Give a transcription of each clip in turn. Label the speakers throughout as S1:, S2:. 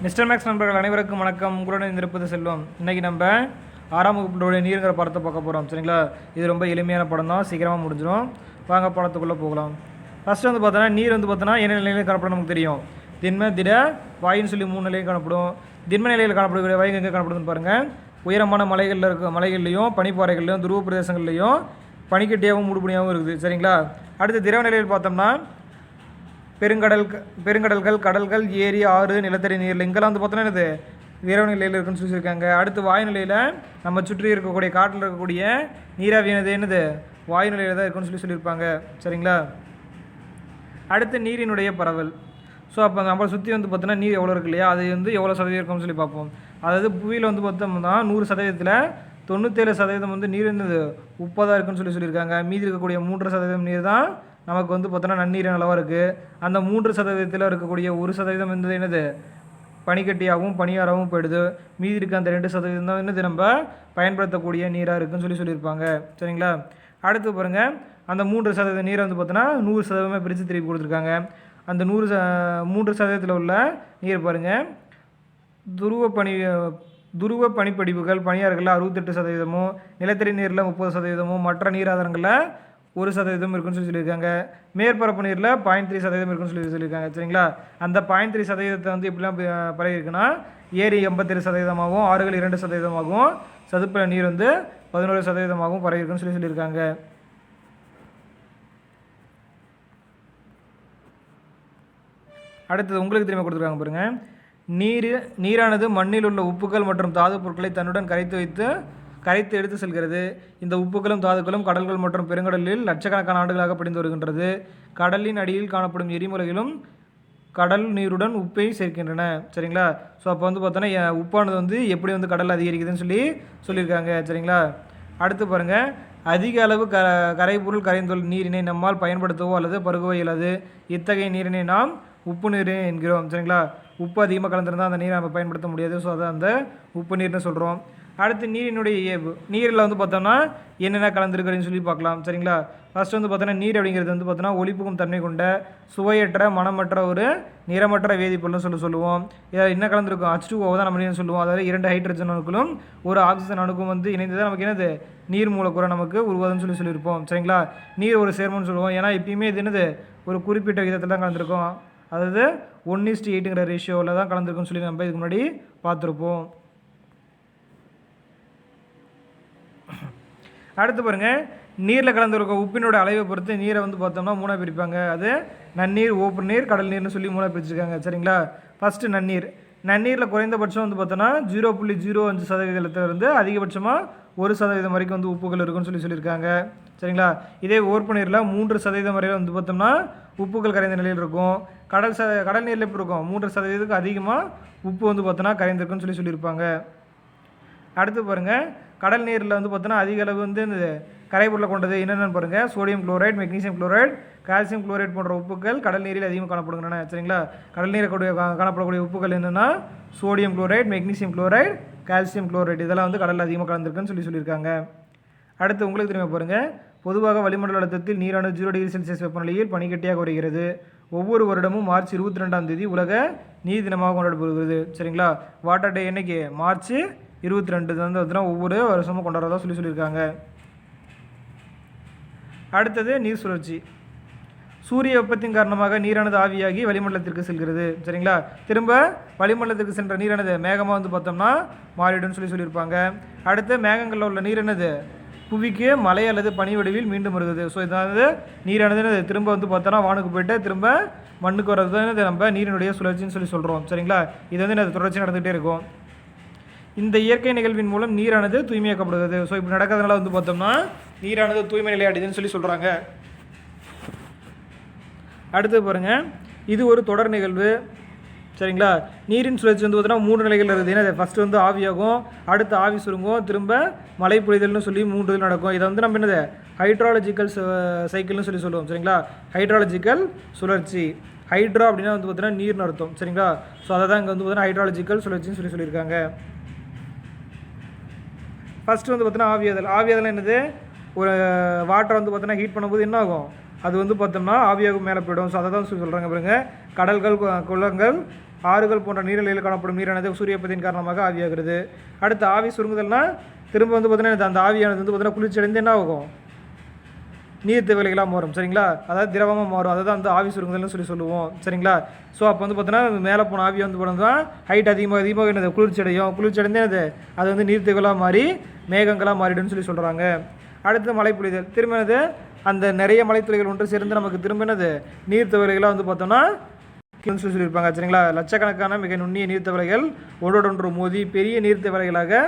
S1: Mister maths நண்பர்கள் அனைவருக்கும் வணக்கம். உங்களுடன் இருப்பது செல்வம். இன்றைக்கி நம்ம 6ஆம் வகுப்புடைய நீருங்கிற படத்தை பார்க்க போகிறோம். சரிங்களா, இது ரொம்ப எளிமையான படம் தான், சீக்கிரமாக முடிஞ்சிடும். வாங்க படத்துக்குள்ளே போகலாம். ஃபஸ்ட்டு வந்து பார்த்தோன்னா நீர் வந்து பார்த்தோன்னா என்ன நிலையிலையும் காணப்படும் நமக்கு தெரியும். திண்ம, திட, வாயுன்னு சொல்லி 3 நிலையும் காணப்படும். திண்ம நிலையில் காணப்படக்கூடிய வாயு எங்கே காணப்படுதுன்னு பாருங்கள். உயரமான மலைகளில் இருக்க மலைகள்லையும் பனிப்பாறைகள்லையும் துருவ பிரதேசங்கள்லையும் பனிக்கட்டியாகவும் மூடுபனியாகவும் இருக்குது. சரிங்களா, அடுத்து திரவ நிலையில் பார்த்தோம்னா பெருங்கடல்கள், கடல்கள், ஏரி, ஆறு, நிலத்தடி நீரில் இங்கெல்லாம் வந்து பார்த்தோன்னா என்னது திரவ நிலையில் இருக்குன்னு சொல்லியிருக்காங்க. அடுத்து வாயு நிலையில் நம்ம சுற்றி இருக்கக்கூடிய காட்டில் இருக்கக்கூடிய நீராவியானது என்னது வாயு நிலையில் தான் இருக்குன்னு சொல்லியிருப்பாங்க. சரிங்களா, அடுத்து நீரினுடைய பரவல். ஸோ அப்போ நம்மளை சுற்றி வந்து பார்த்தோன்னா நீர் எவ்வளோ இருக்கு இல்லையா, அது வந்து எவ்வளோ சதவீதம் இருக்குன்னு சொல்லி பார்ப்போம். அதாவது புவியில் வந்து பார்த்தோம்னா 100%த்தில் 97% வந்து நீர் என்னது உப்பாக இருக்குன்னு சொல்லியிருக்காங்க. மீதி இருக்கக்கூடிய 3% நீர் தான் நமக்கு வந்து பார்த்தோன்னா நன்னீர் அளவாக இருக்குது. அந்த 3% இருக்கக்கூடிய 1% வந்து என்னது பனிக்கட்டியாகவும் பனியாராகவும் போயிடுது. மீதி இருக்க அந்த 2% தான் என்னது நம்ம பயன்படுத்தக்கூடிய நீராக இருக்குன்னு சொல்லியிருப்பாங்க. சரிங்களா, அடுத்து பாருங்கள், அந்த 3% நீரை வந்து பார்த்தோன்னா 100% பிரித்து திருப்பி கொடுத்துருக்காங்க. அந்த 3% உள்ள நீர் பாருங்கள், துருவ பனிப்படிவுகள் பனியாறுகளில் 68%, நிலத்தடி நீரில் 30%, மற்ற நீர் ஆதாரங்களில் 1% இருக்குன்னு சொல்லியிருக்காங்க. மேற்பரப்பு நீரில் 0.3% இருக்குன்னு சொல்லியிருக்காங்க. சரிங்களா, அந்த 0.3% வந்து எப்படிலாம் பரவி இருக்குன்னா, ஏரி 87%, ஆறுகள் 2%, சதுப்பு நீர் வந்து 11% பரவி இருக்குன்னு சொல்லியிருக்காங்க. அடுத்தது உங்களுக்கு திரும்ப கொடுத்துருக்காங்க பாருங்கள். நீரானது மண்ணில் உள்ள உப்புகள் மற்றும் தாது பொருட்களை தன்னுடன் கரைத்து எடுத்து செல்கிறது. இந்த உப்புகளும் தாதுக்களும் கடல்கள் மற்றும் பெருங்கடலில் லட்சக்கணக்கான ஆண்டுகளாக படிந்து வருகின்றது. கடலின் அடியில் காணப்படும் எரிமலைகளும் கடல் நீருடன் உப்பை சேர்க்கின்றன. சரிங்களா, ஸோ அப்போ வந்து பார்த்தோன்னா உப்பானது வந்து எப்படி வந்து கடல் அதிகரிக்குதுன்னு சொல்லியிருக்காங்க. சரிங்களா, அடுத்து பாருங்கள், அதிக அளவு கரைபொருள் கரைந்துள்ள நீரினை நம்மால் பயன்படுத்தவோ அல்லது பருகவோ இயலாது. இத்தகைய நீரினை நாம் உப்பு நீர் என்கிறோம். சரிங்களா, உப்பு அதிகமாக கலந்துருந்தால் அந்த நீரை நம்ம பயன்படுத்த முடியாது. ஸோ அதை அந்த உப்பு நீர்னு சொல்கிறோம். அடுத்து நீரினுடைய இயல்பு. நீரில் வந்து பார்த்தோம்னா என்னென்ன கலந்துருக்குன்னு சொல்லி பார்க்கலாம். சரிங்களா, ஃபஸ்ட்டு வந்து பார்த்தோன்னா நீர் அப்படிங்கிறது வந்து பார்த்தோன்னா ஒளிப்புக்கும் தன்மை கொண்ட சுவையற்ற மனமற்ற ஒரு நிறமற்ற வேதிப்பொருள்னு சொல்லுவோம். இதில் என்ன கலந்துருக்கும், H2O தான் நம்ம நீர் சொல்லுவோம். அதாவது 2 ஹைட்ரஜன் அணுக்களும் ஒரு ஆக்சிஜன் அணுக்கும் வந்து இணைந்து தான் நமக்கு என்னது நீர் மூலக்கூறை நமக்கு உருவாதுன்னு சொல்லியிருப்போம். சரிங்களா, நீர் ஒரு சேர்மம்னு சொல்லுவோம். ஏன்னா எப்பயுமே இது என்னது ஒரு குறிப்பிட்ட விதத்தில் தான் கலந்துருக்கும். அதாவது 1:8 ரேஷியோவில் தான் கலந்துருக்குன்னு சொல்லி நம்ம இதுக்கு முன்னாடி பார்த்துருப்போம். அடுத்து பாருங்கள், நீரில் கலந்துருக்க உப்பினோட அளவை பொறுத்து நீரை வந்து பார்த்தோம்னா 3 பிரிப்பாங்க. அது நன்னீர், ஓப்பு நீர், கடல் நீர்னு சொல்லி 3 பிரிச்சுருக்காங்க. சரிங்களா, ஃபஸ்ட்டு நன்னீரில் குறைந்தபட்சம் வந்து பார்த்தோன்னா 0.05% அதிகபட்சமாக 1% வரைக்கும் வந்து உப்புகள் இருக்குன்னு சொல்லியிருக்காங்க. சரிங்களா, இதே ஓர்ப்பு நீரில் 3% வரையில் வந்து பார்த்தோம்னா உப்புகள் கரைந்த நிலையில் இருக்கும். கடல் நீரில் எப்படி இருக்கும், 3% அதிகமாக உப்பு வந்து பார்த்தோன்னா கரைந்திருக்குன்னு சொல்லியிருப்பாங்க. அடுத்து பாருங்கள், கடல் நீரில் வந்து பார்த்தோன்னா அதிக அளவு வந்து இந்த கரைபொருளை கொண்டது என்னென்னு பாருங்கள். Sodium chloride, magnesium chloride, calcium chloride போன்ற உப்புகள் கடல் நீரில் அதிகமாக காணப்படுகின்றன. சரிங்களா, கடல் நீரில் காணப்படக்கூடிய உப்புகள் என்னென்னா sodium chloride, magnesium chloride, calcium chloride, இதெல்லாம் வந்து கடலில் அதிகமாக கலந்துருக்குன்னு சொல்லியிருக்காங்க. அடுத்து உங்களுக்கு திரும்ப பாருங்கள், பொதுவாக வளிமண்டல அழுத்தத்தில் நீரானது 0°C வெப்பநிலையில் பனிக்கட்டியாக வருகிறது. ஒவ்வொரு வருடமும் மார்ச் 22ஆம் தேதி உலக நீர் தினமாக கொண்டாடப்படுகிறது. சரிங்களா, வாட்டர் டே என்னைக்கு, மார்ச் 22 வந்து ஒவ்வொரு வருஷமும் கொண்டாடுறதா சொல்லியிருக்காங்க. அடுத்தது நீர் சுழற்சி. சூரிய வெப்பத்தின் காரணமாக நீரானது ஆவியாகி வளிமண்டலத்திற்கு செல்கிறது. சரிங்களா, திரும்ப வளிமண்டலத்திற்கு சென்ற நீரானது மேகமாக வந்து பார்த்தோம்னா மாறிடும்னு சொல்லியிருப்பாங்க. அடுத்து மேகங்களில் உள்ள நீர் என்னது புவிக்கு மலை அல்லது பனி வடிவில் மீண்டும் வருகிறது. ஸோ இதாவது நீரானது திரும்ப வந்து பார்த்தோன்னா வானுக்கு போய்ட்டு திரும்ப மண்ணுக்கு வர்றது தான் நம்ம நீரினுடைய சுழற்சின்னு சொல்கிறோம். சரிங்களா, இது வந்து தொடர்ச்சி நடந்துகிட்டே இருக்கும். இந்த இயற்கை நிகழ்வின் மூலம் நீரானது தூய்மையாக்கப்படுகிறது. ஸோ இப்படி நடக்கிறதுனால வந்து பார்த்தோம்னா நீரானது தூய்மை நிலையாடுதுன்னு சொல்கிறாங்க. அடுத்து பாருங்கள், இது ஒரு தொடர் நிகழ்வு. சரிங்களா, நீரின் சுழற்சி வந்து பார்த்தோன்னா 3 நிலைகள் இருக்குது. ஏன்னா ஃபஸ்ட்டு வந்து ஆவியாகும், அடுத்து ஆவி சுருங்கும், திரும்ப மழை பொழிதல்னு சொல்லி 3 இது நடக்கும். இதை வந்து நம்ம என்னது ஹைட்ராலஜிக்கல் சைக்கிள்னு சொல்லுவோம். சரிங்களா, ஹைட்ராலஜிக்கல் சுழற்சி. ஹைட்ரா அப்படின்னா வந்து பார்த்தோன்னா நீர்னு அர்த்தம். சரிங்களா, ஸோ அதை தான் இங்கே வந்து பார்த்தோன்னா ஹைட்ராலஜிக்கல் சுழற்சின்னு சொல்லியிருக்காங்க. ஃபஸ்ட்டு வந்து பார்த்தோன்னா ஆவியாதல் என்னது, ஒரு வாட்டரை வந்து பார்த்தோன்னா ஹீட் பண்ணும்போது என்ன ஆகும், அது வந்து பார்த்தோம்னா ஆவியாக மேலே போய்டும். ஸோ அதை தான் சொல்கிறாங்க பாருங்க. கடல்கள், குளங்கள், ஆறுகள் போன்ற நீர்நிலையில் காணப்படும் நீரானது சூரிய வெப்பத்தின் காரணமாக ஆவியாகிறது. அடுத்து ஆவி சுருங்குதல்னா திரும்ப வந்து பார்த்தீங்கன்னா அந்த ஆவியானது வந்து பார்த்தீங்கன்னா குளிர்ச்சியடைந்து என்ன ஆகும், நீர் தேவைகளாக மாறும். சரிங்களா, அதாவது திரவமாக மாறும். அதை தான் வந்து ஆவி சுருங்குதல்னு சொல்லுவோம். சரிங்களா, ஸோ அப்போ வந்து பார்த்தீங்கன்னா மேலே போன ஆவி வந்து பார்த்தோம்னா ஹைட் அதிகமாக என்னது குளிர்ச்சியடைந்து என்னது அது வந்து நீர் தேவைகளாக மாறி மேகங்களாக மாறிடும்னு சொல்கிறாங்க. அடுத்து மழை பொழிதல். திரும்ப என்னது அந்த நிறைய மழைத்துளிகள் ஒன்று சேர்ந்து நமக்கு திரும்ப என்னது நீர் தேவைகளாக வந்து பார்த்தோம்னா சொல்லியிருப்பாங்க. சரிங்களா, லட்சக்கணக்கான மிக நுண்ணிய நீர்த்தவளைகள் ஒன்றோடொன்று மோதி பெரிய நீர்த்தவளைகளாக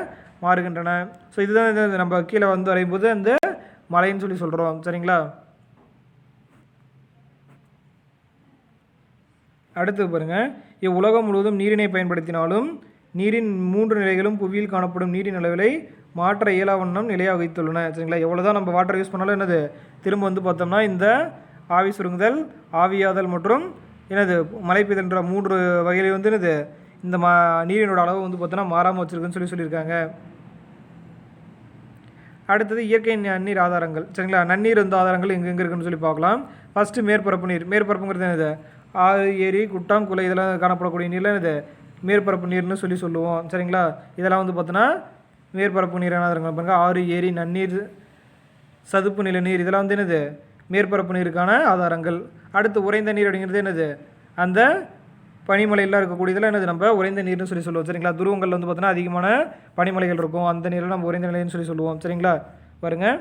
S1: மாறுகின்றன. ஸோ இதுதான் நம்ம கீழே வந்து வரையும்போது அந்த மழைன்னு சொல்கிறோம். சரிங்களா, அடுத்து பாருங்கள், இவ்வுலகம் முழுவதும் நீரினை பயன்படுத்தினாலும் நீரின் 3 நிலைகளும் புவியில் காணப்படும் நீரின் அளவை மாற்ற இயலா வண்ணம் நிலையாக வைத்துள்ளன. சரிங்களா, எவ்வளோ தான் நம்ம வாட்டர் யூஸ் பண்ணாலும் என்னது திரும்ப வந்து பார்த்தோம்னா இந்த ஆவி சுருங்குதல், ஆவியாதல் மற்றும் என்னது மழை பெய்தல்ன்ற 3 வகையில் வந்து என்னது இந்த நீரினோட அளவு வந்து பார்த்தோன்னா மாறாமல் வச்சுருக்குன்னு சொல்லியிருக்காங்க. அடுத்தது இயற்கை நன்னீர் ஆதாரங்கள். சரிங்களா, நன்னீர் வந்து ஆதாரங்கள் எங்கே இருக்குன்னு சொல்லி பார்க்கலாம். ஃபஸ்ட்டு மேற்பரப்பு நீர். மேற்பரப்புங்கிறது என்னது ஆறு, ஏரி, குட்டாம், குளை இதெல்லாம் காணப்படக்கூடிய நீரில் என்னது மேற்பரப்பு நீர்னு சொல்லுவோம். சரிங்களா, இதெல்லாம் வந்து பார்த்தோன்னா மேற்பரப்பு நீர் ஆதாரங்கள். பாருங்கள், ஆறு, ஏரி, நன்னீர், சதுப்பு நில நீர் இதெல்லாம் வந்து என்னது மேற்பரப்பு நீருக்கான ஆதாரங்கள். அடுத்து உறைந்த நீர் அப்படிங்கிறது என்னது அந்த பனிமலையெல்லாம் இருக்கக்கூடியதெல்லாம் என்னது நம்ம உறைந்த நீர்னு சொல்லுவோம். சரிங்களா, துருவங்களில் வந்து பார்த்தோன்னா அதிகமான பனிமலைகள் இருக்கும், அந்த நீரில் நம்ம உறைந்த நிலைன்னு சொல்லுவோம். சரிங்களா, பாருங்கள்,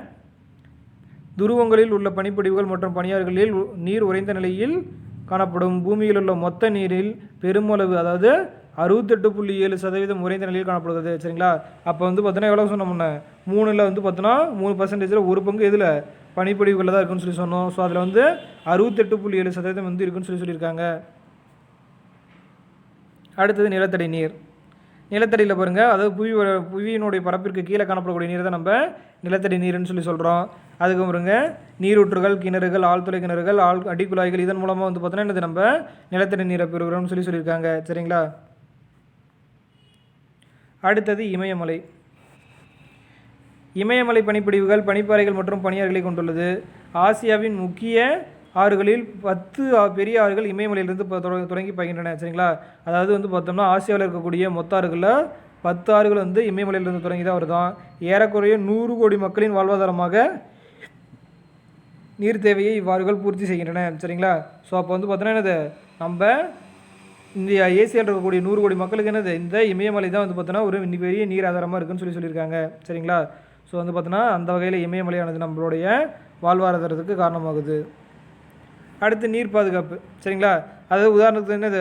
S1: துருவங்களில் உள்ள பனிப்பொழிவுகள் மற்றும் பனியாறுகளில் நீர் உறைந்த நிலையில் காணப்படும். பூமியில் உள்ள மொத்த நீரில் பெருமளவு அதாவது 68.7% உறைந்த நிலையில் காணப்படுகிறது. சரிங்களா, அப்போ வந்து பார்த்தோன்னா எவ்வளோ சொன்னோம்னா 3ல் வந்து பார்த்தோன்னா 3% ஒரு பங்கு எதில் பனிப்பொழிவுகளில் தான் இருக்குன்னு சொன்னோம். ஸோ அதில் வந்து 68.7% வந்து இருக்குன்னு சொல்லியிருக்காங்க. அடுத்தது நிலத்தடி நீர். நிலத்தடியில் பாருங்கள், அதாவது புவியினுடைய பரப்பிற்கு கீழே காணப்படக்கூடிய நீர் தான் நம்ம நிலத்தடி நீர்னு சொல்கிறோம். அதுக்கு பாருங்க, நீரூற்றுகள், கிணறுகள், ஆழ்துளை கிணறுகள், அடிக்குழாய்கள் இதன் மூலமாக வந்து பார்த்தோன்னா என்னது நம்ம நிலத்தடி நீரை பெறுகிறோம்னு சொல்லியிருக்காங்க. சரிங்களா, அடுத்தது இமயமலை. இமயமலை பனிப்பிடிவுகள், பனிப்பாறைகள் மற்றும் பனியாறுகளை கொண்டுள்ளது. ஆசியாவின் முக்கிய ஆறுகளில் 10 பெரிய ஆறுகள் இமயமலையிலிருந்து தொடங்கி பாய்கின்றன. சரிங்களா, அதாவது வந்து பார்த்தோம்னா ஆசியாவில் இருக்கக்கூடிய மொத்த ஆறுகளில் 10 ஆறுகள் வந்து இமயமலையிலிருந்து தொடங்கி தான் வருதான். ஏறக்குறைய 100 கோடி மக்களின் வாழ்வாதாரமாக நீர் தேவையை இவ்வாறுகள் பூர்த்தி செய்கின்றன. சரிங்களா, ஸோ அப்போ வந்து பார்த்தோன்னா என்னது நம்ம இந்த ஏசியாவில் இருக்கக்கூடிய 100 கோடி மக்களுக்கு என்னது இந்த இமயமலை தான் வந்து பார்த்தோன்னா ஒரு பெரிய நீர் ஆதாரமாக இருக்குன்னு சொல்லியிருக்காங்க. சரிங்களா, ஸோ வந்து பார்த்தோன்னா அந்த வகையில் இமயமலையானது நம்மளுடைய வாழ்வாதாரத்துக்கு காரணமாகுது. அடுத்து நீர் பாதுகாப்பு. சரிங்களா, அதாவது உதாரணத்துக்கு என்னது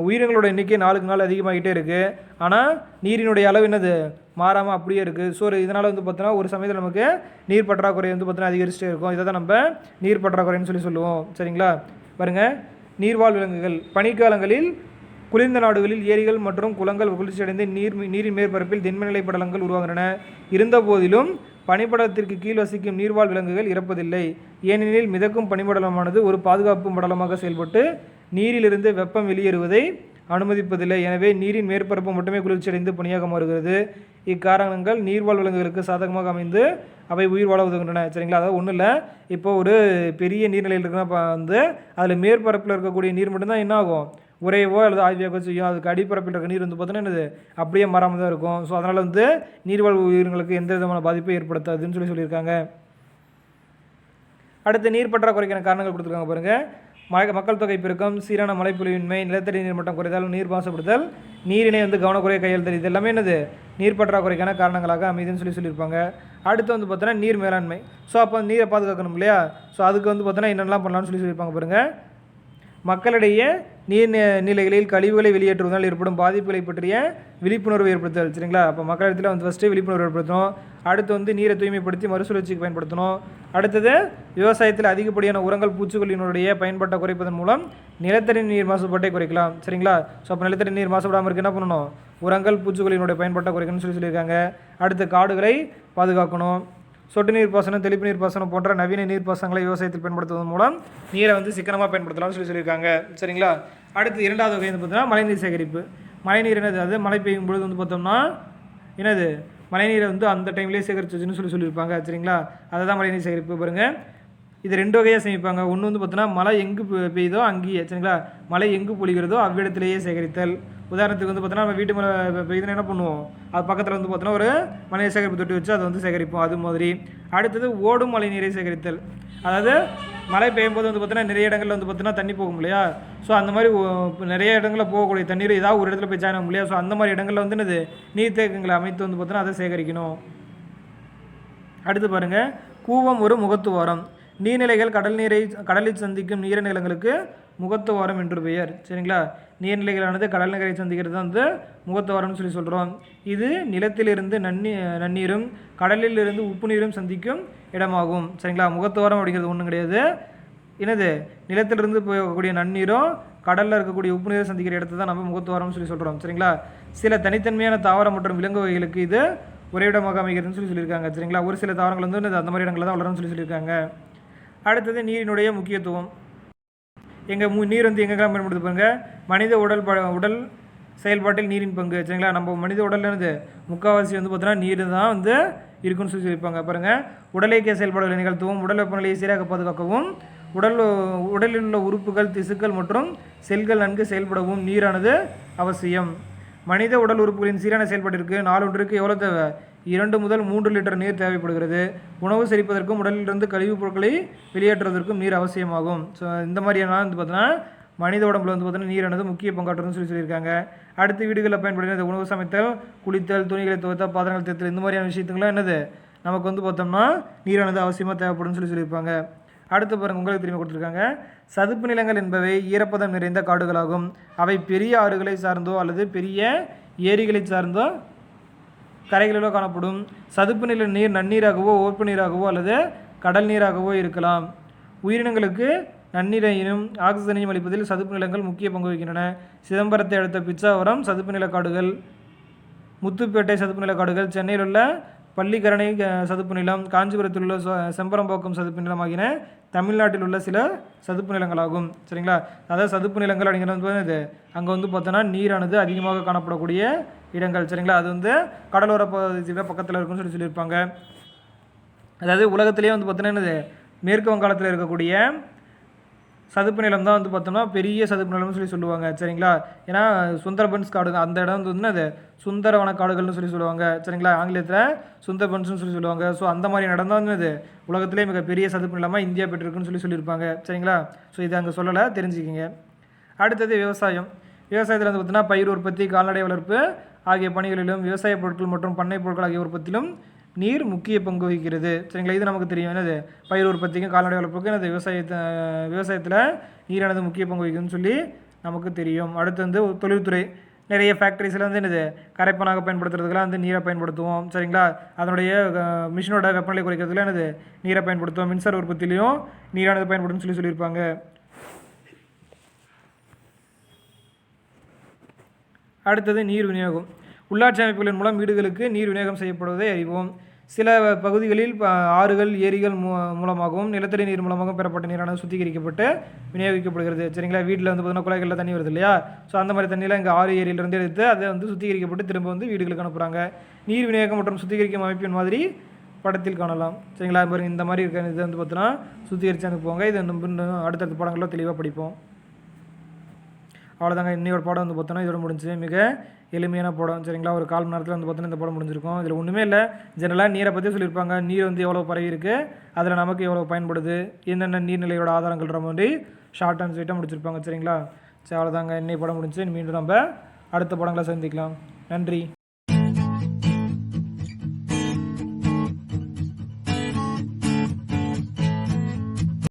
S1: உயிரினங்களோட எண்ணிக்கை நாளுக்கு நாள் அதிகமாகிட்டே இருக்குது, ஆனால் நீரினுடைய அளவு என்னது மாறாமல் அப்படியே இருக்குது. ஸோ இதனால் வந்து பார்த்தோன்னா ஒரு சமயத்தில் நமக்கு நீர் பற்றாக்குறை வந்து பார்த்தோன்னா அதிகரிச்சுட்டே இருக்கும். இதை தான் நம்ம நீர் பற்றாக்குறைன்னு சொல்லுவோம். சரிங்களா, பாருங்கள், நீர்வாழ் விலங்குகள். பனிக்காலங்களில் குளிர்ந்த நாடுகளில் ஏரிகள் மற்றும் குளங்கள் குளிர்ச்சியடைந்து நீரின் மேற்பரப்பில் திண்மநிலை படலங்கள் உருவாகின்றன. இருந்த போதிலும் பனிப்படலத்திற்கு கீழ் வசிக்கும் நீர்வாழ் விலங்குகள் இறப்பதில்லை. ஏனெனில் மிதக்கும் பனிப்படலமானது ஒரு பாதுகாப்பு படலமாக செயல்பட்டு நீரிலிருந்து வெப்பம் வெளியேறுவதை அனுமதிப்பதில்லை. எனவே நீரின் மேற்பரப்பு மட்டுமே குளிர்ச்சியடைந்து பனியாக மாறுகிறது. இக்காரணங்கள் நீர்வாழ் விலங்குகளுக்கு சாதகமாக அமைந்து அவை உயிர் வாழ உதவுகின்றன. சரிங்களா, அதாவது ஒன்றும் இல்லை, இப்போ ஒரு பெரிய நீர்நிலையில் இருக்குன்னா வந்து அதில் மேற்பரப்பில் இருக்கக்கூடிய நீர் மட்டும்தான் என்ன ஆகும், உறையவோ அல்லது ஆய்வியாக செய்யும். அதுக்கு அடிப்பரப்பில் இருக்க நீர் வந்து பார்த்தோன்னா என்னது அப்படியே மாறாமல் தான் இருக்கும். ஸோ அதனால் வந்து நீர்வாழ் உயிர்களுக்கு எந்த விதமான பாதிப்பை ஏற்படுத்தாதுன்னு சொல்லியிருக்காங்க. அடுத்து நீர் பற்றாக்குறைக்கான காரணங்கள் கொடுத்துருக்காங்க பாருங்கள். மக்கள் தொகை பெருக்கம், சீரான மழைப்பொழிவின்மை, நிலத்தடி நீர் மட்டம் குறைதல், நீர் மாசுபடுதல், நீரினை வந்து கவனக்குறைய கையாளுதல், இது எல்லாமே என்னது நீர் பற்றாக்குறைக்கான காரணங்களாக அமைதுன்னு சொல்லியிருப்பாங்க. அடுத்து வந்து பார்த்தோன்னா நீர் மேலாண்மை. ஸோ அப்போ நீரை பாதுகாக்கணும் இல்லையா, ஸோ அதுக்கு வந்து பார்த்தோன்னா என்னென்னலாம் பண்ணலாம்னு சொல்லியிருப்பாங்க பாருங்கள். மக்களிடையே நீர்நிலைகளில் கழிவுகளை வெளியேற்றுவதால் ஏற்படும் பாதிப்புகளை பற்றிய விழிப்புணர்வு ஏற்படுத்தல். சரிங்களா, அப்போ மக்களிடத்தில் வந்து ஃபஸ்ட்டு விழிப்புணர்வு ஏற்படுத்தணும். அடுத்து வந்து நீரை தூய்மைப்படுத்தி மறுசுழற்சிக்கு பயன்படுத்தணும். அடுத்தது விவசாயத்தில் அதிகப்படியான உரங்கள், பூச்சிகளினுடைய பயன்பாட்டை குறைப்பதன் மூலம் நிலத்தடி நீர் மாசுபாட்டை குறைக்கலாம். சரிங்களா, ஸோ அப்போ நிலத்தடி நீர் மாசுபடாமல் இருக்க என்ன பண்ணணும், உரங்கள், பூச்சிகளினுடைய பயன்பாட்டை குறைக்கணும்னு சொல்லியிருக்காங்க. அடுத்து காடுகளை பாதுகாக்கணும். சொட்டு நீர் பாசனம், தெளிப்பு நீர் பாசனம் போன்ற நவீன நீர் பாசனங்களை விவசாயத்தில் பயன்படுத்துவதன் மூலம் நீரை வந்து சிக்கனமாக பயன்படுத்தலாம்னு சொல்லியிருக்காங்க. சரிங்களா, அடுத்து இரண்டாவது வகை வந்து பார்த்தோம்னா மழைநீர் சேகரிப்பு. மழைநீர் என்னது, அது மழை பெய்யும் பொழுது வந்து பார்த்தோம்னா என்னது மழைநீரை வந்து அந்த டைம்லேயே சேகரிச்சு வச்சுன்னு சொல்லியிருப்பாங்க. சரிங்களா, அதை தான் மழைநீர் சேகரிப்பு. பாருங்கள், இது 2 வகையாக சேமிப்பாங்க. ஒன்று வந்து பார்த்தீங்கன்னா மழை எங்கு பெய்யுதோ அங்கேயே சரிங்களா, மழை எங்கு பொழிகிறதோ அவ்விடத்திலேயே சேகரித்தல். உதாரணத்துக்கு வந்து பார்த்தீங்கன்னா நம்ம வீட்டு மேலே பெய்யுதுன்னு என்ன பண்ணுவோம், அது பக்கத்தில் வந்து பார்த்தீங்கன்னா ஒரு மழைநீர் சேகரிப்பு தொட்டி வச்சு அதை வந்து சேகரிப்போம். அது மாதிரி அடுத்தது ஓடும் மழை நீரை சேகரித்தல். அதாவது மழை பெய்யும் போது வந்து பார்த்தீங்கன்னா நிறைய இடங்களில் வந்து பார்த்தீங்கன்னா தண்ணி போகும் இல்லையா, ஸோ அந்த மாதிரி நிறைய இடங்களில் போகக்கூடிய தண்ணீர் ஏதாவது ஒரு இடத்துல போய் ஜாயின் ஆகும் இல்லையா, ஸோ அந்த மாதிரி இடங்களில் வந்து என்னது நீர்த்தேக்கங்களை அமைத்து வந்து பார்த்தீங்கன்னா அதை சேகரிக்கணும். அடுத்து பாருங்கள், கூவம் ஒரு முகத்துவாரம். நீர்நிலைகள் கடலில் சந்திக்கும் நீர்நிலங்களுக்கு முகத்துவாரம் என்று பெயர் சரிங்களா. நீர்நிலைகளானது கடல் நீரை சந்திக்கிறது தான் வந்து முகத்துவாரம்னு சொல்லி சொல்கிறோம். இது நிலத்திலிருந்து நன்னீரும் கடலில் இருந்து உப்பு நீரும் சந்திக்கும் இடமாகும் சரிங்களா. முகத்துவாரம் அப்படிங்கிறது ஒன்றும் கிடையாது, என்னது நிலத்திலிருந்து போகக்கூடிய நன்னீரும் கடலில் இருக்கக்கூடிய உப்பு நீரை சந்திக்கிற இடத்தை தான் நம்ம முகத்துவாரம்னு சொல்லி சொல்கிறோம் சரிங்களா. சில தனித்தன்மையான தாவரம் மற்றும் விலங்கு வகைகளுக்கு இது ஒரே இடமாக அமைகிறதுன்னு சொல்லியிருக்காங்க சரிங்களா. ஒரு சில தாவரங்கள் வந்து அந்த மாதிரி இடங்களில் தான் வளரும்னு சொல்லியிருக்காங்க. அடுத்தது நீரினுடைய முக்கியத்துவம். நீர் வந்து எங்கெல்லாம் பயன்படுது பாருங்க, மனித உடல் செயல்பாட்டில் நீரின் பங்கு சரிங்களா. நம்ம மனித உடலில் இருந்து முக்கால்வாசி வந்து பார்த்தீங்கன்னா நீர் தான் வந்து இருக்குன்னு சொல்லியிருப்பாங்க. பாருங்கள், உடலியக்க செயல்பாடுகளை நிகழ்த்தவும் உடல் வெப்பநிலையை சீராக பாதுகாக்கவும் உடலில் உள்ள உறுப்புகள் திசுக்கள் மற்றும் செல்கள் நன்கு செயல்படவும் நீரானது அவசியம். மனித உடல் உறுப்புகளின் சீரான செயல்பாட்டிற்கு நாளொன்றுக்கு எவ்வளோ தேவை, 2 முதல் 3 லிட்டர் நீர் தேவைப்படுகிறது. உணவு செரிப்பதற்கும் உடலிலிருந்து கழிவுப் பொருட்களை வெளியேற்றுவதற்கும் நீர் அவசியமாகும். ஸோ இந்த மாதிரியான வந்து பார்த்தீங்கன்னா மனித உடம்புல வந்து பார்த்தீங்கன்னா நீரானது முக்கிய பங்காற்றுன்னு சொல்லியிருக்காங்க. அடுத்து வீடுகளில் பயன்படுகிறது உணவு சமைத்தல், குளித்தல், துணிகளை துவைத்தல், பாத்திரங்கள் தேர்த்தல், இந்த மாதிரியான விஷயத்துக்குலாம் என்னது நமக்கு வந்து பார்த்தோம்னா நீரானது அவசியமாக தேவைப்படும் சொல்லியிருப்பாங்க. அடுத்து பாருங்கள், உங்களுக்கு திரும்பி கொடுத்துருக்காங்க. சதுப்பு நிலங்கள் என்பவை ஈரப்பதம் நிறைந்த காடுகளாகும். அவை பெரிய ஆறுகளை சார்ந்தோ அல்லது பெரிய ஏரிகளை சார்ந்தோ கரைகளிலோ காணப்படும். சதுப்பு நில நீர் நன்னீராகவோ ஓப்பு நீராகவோ அல்லது கடல் நீராகவோ இருக்கலாம். உயிரினங்களுக்கு நன்னீரையும் ஆக்சிஜனையும் அளிப்பதில் சதுப்பு நிலங்கள் முக்கிய பங்கு வகிக்கின்றன. சிதம்பரத்தை அடுத்த பிச்சாவரம் சதுப்பு நிலக்காடுகள், முத்துப்பேட்டை சதுப்பு நிலக்காடுகள், சென்னையில் உள்ள பள்ளிக்கரணை சதுப்பு நிலம், காஞ்சிபுரத்தில் உள்ள செம்பரம்பாக்கம் சதுப்பு நிலம் ஆகியன தமிழ்நாட்டில் உள்ள சில சதுப்பு நிலங்களாகும் சரிங்களா. அதாவது சதுப்பு நிலங்கள் அப்படிங்கிறது வந்து அங்கே வந்து பார்த்தோன்னா நீரானது அதிகமாக காணப்படக்கூடிய இடங்கள் சரிங்களா. அது வந்து கடலோர பகுதியில் பக்கத்தில் இருக்குன்னு சொல்லியிருப்பாங்க. அதாவது உலகத்திலேயே வந்து பார்த்தோன்னா என்னது மேற்கு வங்காளத்தில் இருக்கக்கூடிய சதுப்பு நிலம் தான் வந்து பார்த்தோம்னா பெரிய சதுப்பு நிலம்னு சொல்லுவாங்க சரிங்களா. ஏன்னா சுந்தரபன்ஸ் காடுங்க, அந்த இடம் வந்து அது சுந்தரவன காடுகள்னு சொல்லுவாங்க சரிங்களா. ஆங்கிலத்தில் சுந்தரபன்ஸ்னு சொல்லுவாங்க. ஸோ அந்த மாதிரி இடம் தான் வந்து உலகத்திலே மிகப்பெரிய சதுப்பு நிலமாக இந்தியா பெற்றிருக்குன்னு சொல்லியிருப்பாங்க சரிங்களா. ஸோ இதை அங்கே சொல்லலை, தெரிஞ்சுக்கிங்க. அடுத்தது விவசாயம். விவசாயத்தில் வந்து பார்த்தீங்கன்னா பயிர் உற்பத்தி, கால்நடை வளர்ப்பு ஆகிய பணிகளிலும் விவசாய பொருட்கள் மற்றும் பண்ணை பொருட்கள் ஆகிய உற்பத்தியிலும் நீர் முக்கிய பங்கு வகிக்கிறது சரிங்களா. இது நமக்கு தெரியும், என்னது பயிர் உற்பத்திக்கும் கால்நடை வளர்ப்புக்கும் என்னது விவசாயத்தில் நீரானது முக்கிய பங்கு வகிக்குதுன்னு சொல்லி நமக்கு தெரியும். அடுத்து வந்து தொழில்துறை. நிறைய ஃபேக்ட்ரிஸில் வந்து என்னது கரைப்பனாக பயன்படுத்துறதுக்கெல்லாம் வந்து நீரை பயன்படுத்துவோம் சரிங்களா. அதனுடைய மிஷினோட வெப்பநிலை குறைக்கிறதுல என்னது நீரை பயன்படுத்துவோம். மின்சார உற்பத்திலையும் நீரானது பயன்படுத்துன்னு சொல்லியிருப்பாங்க. அடுத்தது நீர் விநியோகம். உள்ளாட்சி அமைப்புகளின் மூலம் வீடுகளுக்கு நீர் விநியோகம் செய்யப்படுவதை அறிவோம். சில பகுதிகளில் ஆறுகள், ஏரிகள் மூலமாகவும் நிலத்தடி நீர் மூலமாகவும் பெறப்பட்ட நீரானது சுத்திகரிக்கப்பட்டு விநியோகிக்கப்படுகிறது சரிங்களா. வீட்டில் வந்து பார்த்தீங்கன்னா குழாய்களில் தண்ணி வருது இல்லையா, ஸோ அந்த மாதிரி தண்ணியில் இங்கே ஆறு ஏரியிலிருந்து எடுத்து அதை வந்து சுத்திகரிக்கப்பட்டு திரும்ப வந்து வீடுகளுக்கு அனுப்புகிறாங்க. நீர் விநியோகம் மற்றும் சுத்திகரிக்கும் அமைப்பின் மாதிரி படத்தில் காணலாம் சரிங்களா. இந்த மாதிரி இருக்க இது வந்து பார்த்தோன்னா சுத்திகரித்து அனுப்புவாங்க. இது அடுத்தடுத்த பாடங்களில் தெளிவாக படிப்போம். அவ்வளோதாங்க, இன்னையோட பாடம் வந்து பார்த்தோன்னா இதோட முடிஞ்சு. மிக எளிமையான பாடம் சரிங்களா. ஒரு 1/4 மணி நேரத்தில் வந்து பார்த்தோன்னா இந்த பாடம் முடிஞ்சிருக்கும். இதில் ஒன்றுமே இல்லை, ஜெனரலாக நீரை பற்றி சொல்லியிருப்பாங்க. நீர் வந்து எவ்வளோ பரவி இருக்குது, அதில் நமக்கு எவ்வளோ பயன்படுது, என்னென்ன நீர்நிலையோட ஆதாரங்கள்ன்ற மாதிரி ஷார்ட் அண்ட் ஸ்வீட்டாக முடிச்சிருப்பாங்க சரிங்களா. சரி, அவ்வளோதாங்க, இன்னைக்கு படம் முடிஞ்சு. மீண்டும் நம்ம அடுத்த படங்களை சந்திக்கலாம். நன்றி.